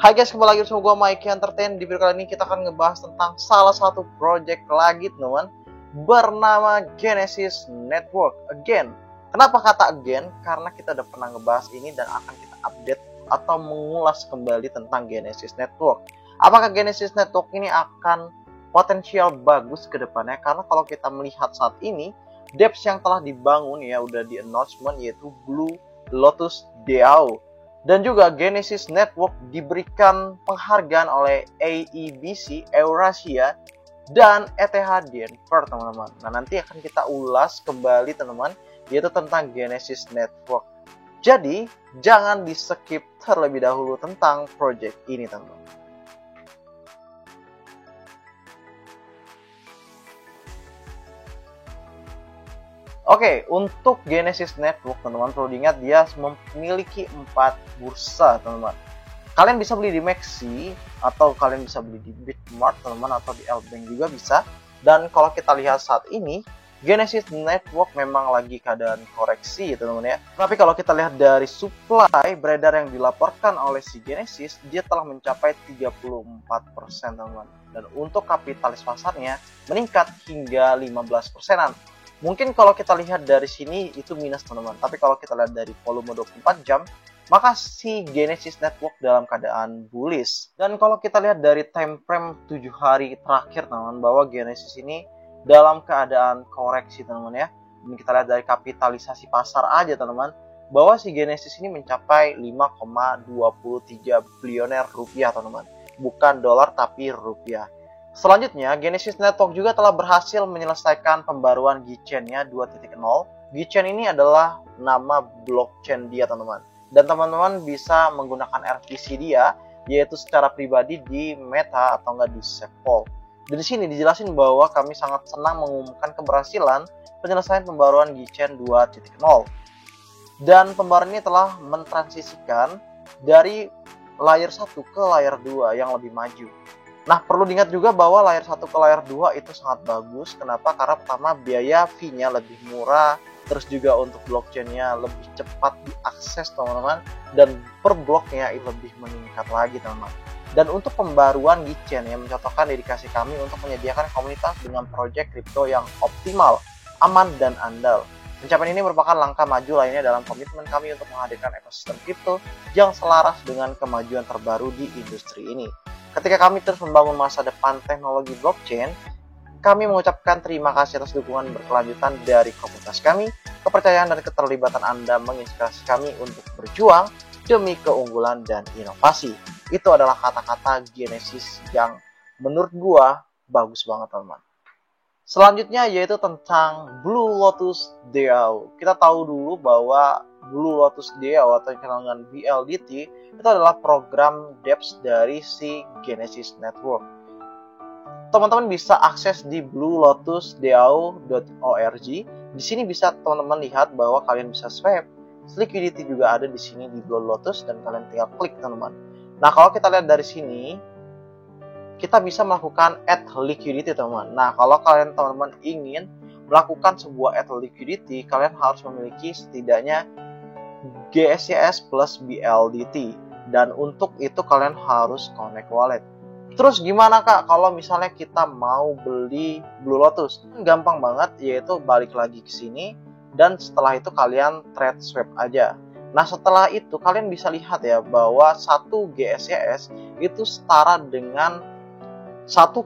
Hai guys, kembali lagi bersama gue Mikey Entertain. Di video kali ini kita akan ngebahas tentang salah satu project lagi teman, bernama Genesis Network Again. Kenapa kata again? Karena kita udah pernah ngebahas ini dan akan kita update atau mengulas kembali tentang Genesis Network. Apakah Genesis Network ini akan potensial bagus ke depannya? Karena kalau kita melihat saat ini, dApps yang telah dibangun ya udah di announcement, yaitu Blue Lotus DAO. Dan juga Genesis Network diberikan penghargaan oleh AEBC, Eurasia, dan ETH Denver, teman-teman. Nah, nanti akan kita ulas kembali, teman-teman, yaitu tentang Genesis Network. Jadi, jangan di-skip terlebih dahulu tentang project ini, teman-teman. Oke, untuk Genesis Network, teman-teman, perlu diingat dia memiliki 4 bursa, teman-teman. Kalian bisa beli di Maxi, atau kalian bisa beli di Bitmart, teman-teman, atau di L-Bank juga bisa. Dan kalau kita lihat saat ini, Genesis Network memang lagi keadaan koreksi, teman-teman ya. Tapi kalau kita lihat dari supply beredar yang dilaporkan oleh si Genesis, dia telah mencapai 34%, teman-teman. Dan untuk kapitalis pasarnya meningkat hingga 15%-an. Mungkin kalau kita lihat dari sini itu minus, teman-teman. Tapi kalau kita lihat dari volume 24 jam, maka si Genesis Network dalam keadaan bullish. Dan kalau kita lihat dari time frame 7 hari terakhir, teman-teman, bahwa Genesis ini dalam keadaan koreksi, teman-teman ya. Dan kita lihat dari kapitalisasi pasar aja, teman-teman, bahwa si Genesis ini mencapai 5,23 bilioner rupiah, teman-teman. Bukan dolar tapi rupiah. Selanjutnya, Genesis Network juga telah berhasil menyelesaikan pembaruan Gichain-nya 2.0. Gichain ini adalah nama blockchain dia, teman-teman. Dan teman-teman bisa menggunakan RPC dia, yaitu secara pribadi di Meta atau enggak di Sepol. Dan di sini dijelasin bahwa kami sangat senang mengumumkan keberhasilan penyelesaian pembaruan Gichain 2.0. Dan pembaruan ini telah mentransisikan dari layer 1 ke layer 2 yang lebih maju. Nah, perlu diingat juga bahwa layer 1 ke layer 2 itu sangat bagus. Kenapa? Karena pertama biaya fee-nya lebih murah, terus juga untuk blockchain-nya lebih cepat diakses, teman-teman, dan per bloknya lebih meningkat lagi, teman-teman. Dan untuk pembaruan Gichain yang mencontohkan dedikasi kami untuk menyediakan komunitas dengan project crypto yang optimal, aman, dan andal. Pencapaian ini merupakan langkah maju lainnya dalam komitmen kami untuk menghadirkan ekosistem kripto yang selaras dengan kemajuan terbaru di industri ini. Ketika kami terus membangun masa depan teknologi blockchain, kami mengucapkan terima kasih atas dukungan berkelanjutan dari komunitas kami. Kepercayaan dan keterlibatan Anda menginspirasi kami untuk berjuang demi keunggulan dan inovasi. Itu adalah kata-kata Genesis yang menurut gua bagus banget, teman-teman. Selanjutnya yaitu tentang Blue Lotus DAO. Kita tahu dulu bahwa Blue Lotus DAO atau dengan BLDT itu adalah program dApps dari si Genesis Network. Teman-teman bisa akses di bluelotusdao.org. Di sini bisa teman-teman lihat bahwa kalian bisa swap. Liquidity juga ada di sini di Blue Lotus dan kalian tinggal klik, teman-teman. Nah, kalau kita lihat dari sini, kita bisa melakukan add liquidity, teman-teman. Nah, kalau kalian teman-teman ingin melakukan sebuah add liquidity, kalian harus memiliki setidaknya GSYS plus BLDT. Dan untuk itu kalian harus connect wallet. Terus gimana kak kalau misalnya kita mau beli Blue Lotus? Gampang banget, yaitu balik lagi ke sini dan setelah itu kalian trade swap aja. Nah, setelah itu kalian bisa lihat ya bahwa 1 GSYS itu setara dengan 1,3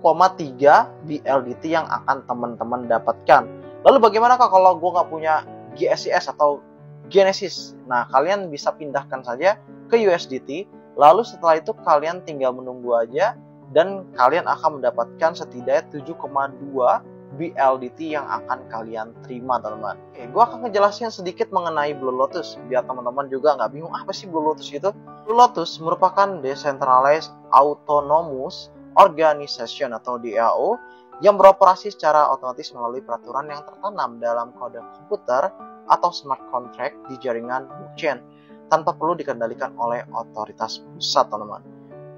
BLDT yang akan teman-teman dapatkan. Lalu bagaimana kak kalau gue nggak punya GSYS atau Genesis? Nah, kalian bisa pindahkan saja ke USDT. Lalu setelah itu kalian tinggal menunggu aja dan kalian akan mendapatkan setidaknya 7,2 BLDT yang akan kalian terima, teman-teman. Oke, gue akan ngejelasin sedikit mengenai Blue Lotus biar teman-teman juga nggak bingung apa sih Blue Lotus itu. Blue Lotus merupakan Decentralized Autonomous Organization atau DAO yang beroperasi secara otomatis melalui peraturan yang tertanam dalam kode komputer atau smart contract di jaringan blockchain tanpa perlu dikendalikan oleh otoritas pusat, teman-teman.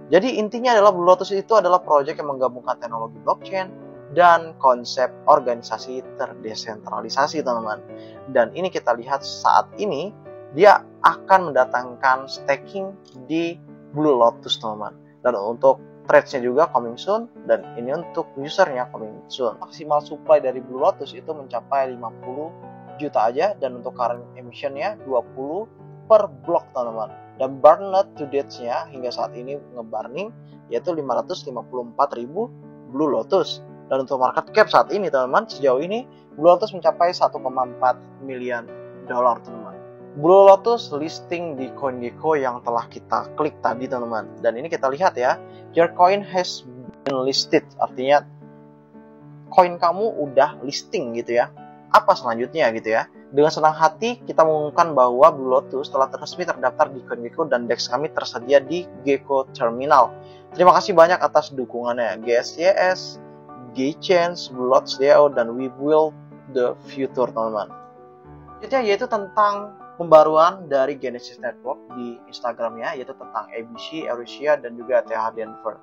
Jadi intinya adalah Blue Lotus itu adalah proyek yang menggabungkan teknologi blockchain dan konsep organisasi terdesentralisasi, teman-teman. Dan ini kita lihat saat ini dia akan mendatangkan staking di Blue Lotus teman-teman. Dan untuk trades-nya juga coming soon, dan ini untuk usernya coming soon. Maksimal supply dari Blue Lotus itu mencapai 50 juta aja, dan untuk current emission-nya 20 per blok teman-teman. Dan burn net to date-nya hingga saat ini nge-burning yaitu 554.000 Blue Lotus. Dan untuk market cap saat ini teman-teman, sejauh ini Blue Lotus mencapai 1,4 miliar dolar teman-teman. Blue Lotus listing di CoinGecko yang telah kita klik tadi teman-teman. Dan ini kita lihat ya, your coin has been listed, artinya koin kamu udah listing gitu ya. Apa selanjutnya gitu ya? Dengan senang hati kita mengumumkan bahwa Blue Lotus telah resmi terdaftar di CoinGecko dan DEX kami tersedia di Gecko Terminal. Terima kasih banyak atas dukungannya GSYS, GChains, Blue Lotus DAO, dan We Build the Future teman-teman. Selanjutnya yaitu tentang pembaruan dari Genesis Network di Instagramnya, yaitu tentang ABC, Eurasia, dan juga ETH Denver.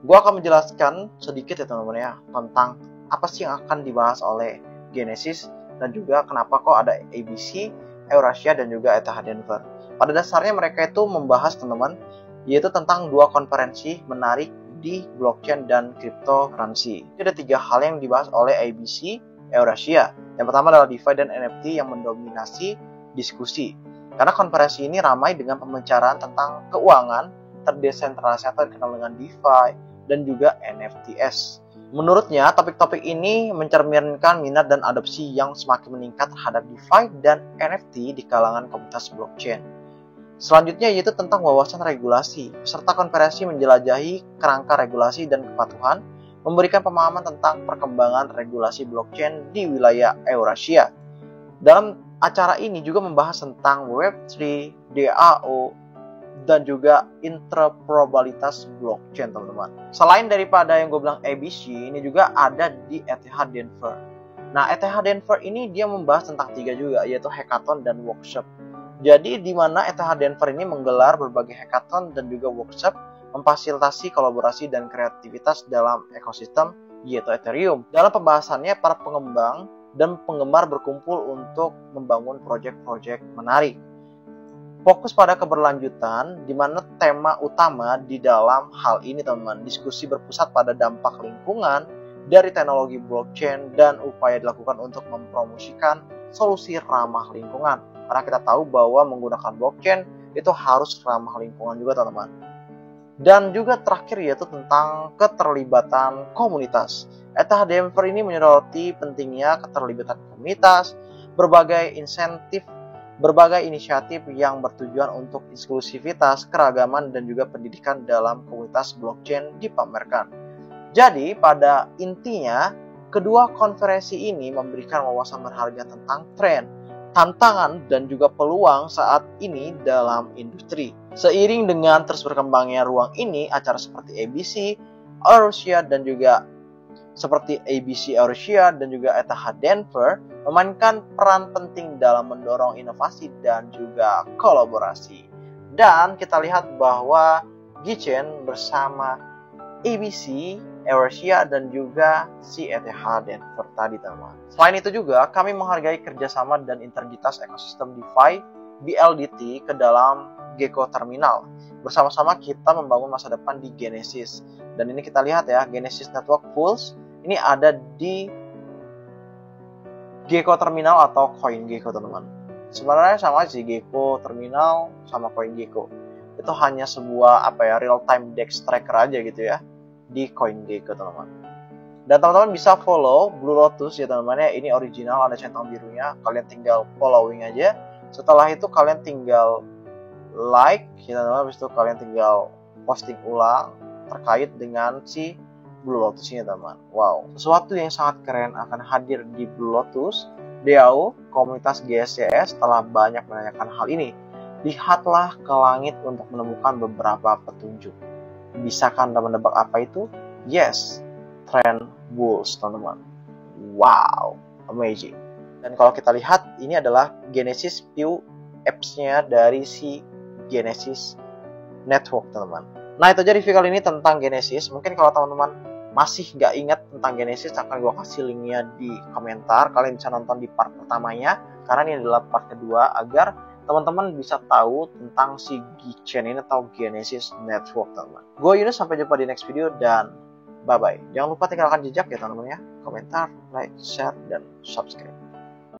Gue akan menjelaskan sedikit ya teman-teman ya, tentang apa sih yang akan dibahas oleh Genesis, dan juga kenapa kok ada ABC, Eurasia, dan juga ETH Denver. Pada dasarnya mereka itu membahas teman-teman, yaitu tentang dua konferensi menarik di blockchain dan cryptocurrency. Ada 3 hal yang dibahas oleh ABC, Eurasia. Yang pertama adalah DeFi dan NFT yang mendominasi diskusi. Karena konferensi ini ramai dengan pembicaraan tentang keuangan terdesentralisasi atau dikenal dengan DeFi dan juga NFTs. Menurutnya, topik-topik ini mencerminkan minat dan adopsi yang semakin meningkat terhadap DeFi dan NFT di kalangan komunitas blockchain. Selanjutnya yaitu tentang wawasan regulasi. Peserta konferensi menjelajahi kerangka regulasi dan kepatuhan, memberikan pemahaman tentang perkembangan regulasi blockchain di wilayah Eurasia. Dalam acara ini juga membahas tentang Web3, DAO, dan juga interoperabilitas blockchain teman-teman. Selain daripada yang gue bilang ABC, ini juga ada di ETH Denver. Nah, ETH Denver ini dia membahas tentang 3 juga, yaitu hackathon dan workshop. Jadi di mana ETH Denver ini menggelar berbagai hackathon dan juga workshop, memfasilitasi kolaborasi dan kreativitas dalam ekosistem yaitu Ethereum. Dalam pembahasannya, para pengembang dan penggemar berkumpul untuk membangun proyek-proyek menarik. Fokus pada keberlanjutan, di mana tema utama di dalam hal ini teman-teman, diskusi berpusat pada dampak lingkungan dari teknologi blockchain dan upaya dilakukan untuk mempromosikan solusi ramah lingkungan. Karena kita tahu bahwa menggunakan blockchain itu harus ramah lingkungan juga teman-teman. Dan juga terakhir yaitu tentang keterlibatan komunitas. ETH Denver ini menyoroti pentingnya keterlibatan komunitas, berbagai inisiatif yang bertujuan untuk inklusivitas, keragaman, dan juga pendidikan dalam komunitas blockchain dipamerkan. Jadi pada intinya, kedua konferensi ini memberikan wawasan berharga tentang tren, tantangan, dan juga peluang saat ini dalam industri. Seiring dengan terus berkembangnya ruang ini, acara seperti ABC, Eurasia, dan juga ETH Denver memainkan peran penting dalam mendorong inovasi dan juga kolaborasi. Dan kita lihat bahwa GChain bersama ABC, Eurasia, dan juga si ETH Denver tadi teman. Selain itu juga kami menghargai kerjasama dan integritas ekosistem DeFi BLDT ke dalam Gecko Terminal. Bersama-sama kita membangun masa depan di Genesis. Dan ini kita lihat ya, Genesis Network Pools ini ada di Gecko Terminal atau CoinGecko teman-teman. Sebenarnya sama sih, Gecko Terminal sama CoinGecko. Itu hanya sebuah real time DEX tracker aja gitu ya di CoinGecko teman-teman. Dan teman-teman bisa follow Blue Lotus ya teman-teman ya. Ini original, ada centang birunya. Kalian tinggal following aja. Setelah itu kalian tinggal like ya teman-teman. Habis itu kalian tinggal posting ulang terkait dengan si Blue Lotus ini teman. Wow, sesuatu yang sangat keren akan hadir di Blue Lotus DAO. Komunitas GSYS telah banyak menanyakan hal ini. Lihatlah ke langit untuk menemukan beberapa petunjuk. Bisakah Anda menebak apa itu? Yes, Trend Bulls teman-teman. Wow, amazing. Dan kalau kita lihat, ini adalah Genesis view apps-nya dari si Genesis Network teman-teman. Nah, itu aja review kali ini tentang Genesis. Mungkin kalau teman-teman masih nggak ingat tentang Genesis, akan gue kasih linknya di komentar. Kalian bisa nonton di part pertamanya, karena ini adalah part kedua, agar teman-teman bisa tahu tentang si Gichain ini atau Genesis Network, teman-teman. Gue Yunus, sampai jumpa di next video dan bye-bye. Jangan lupa tinggalkan jejak ya teman-teman ya, komentar, like, share, dan subscribe.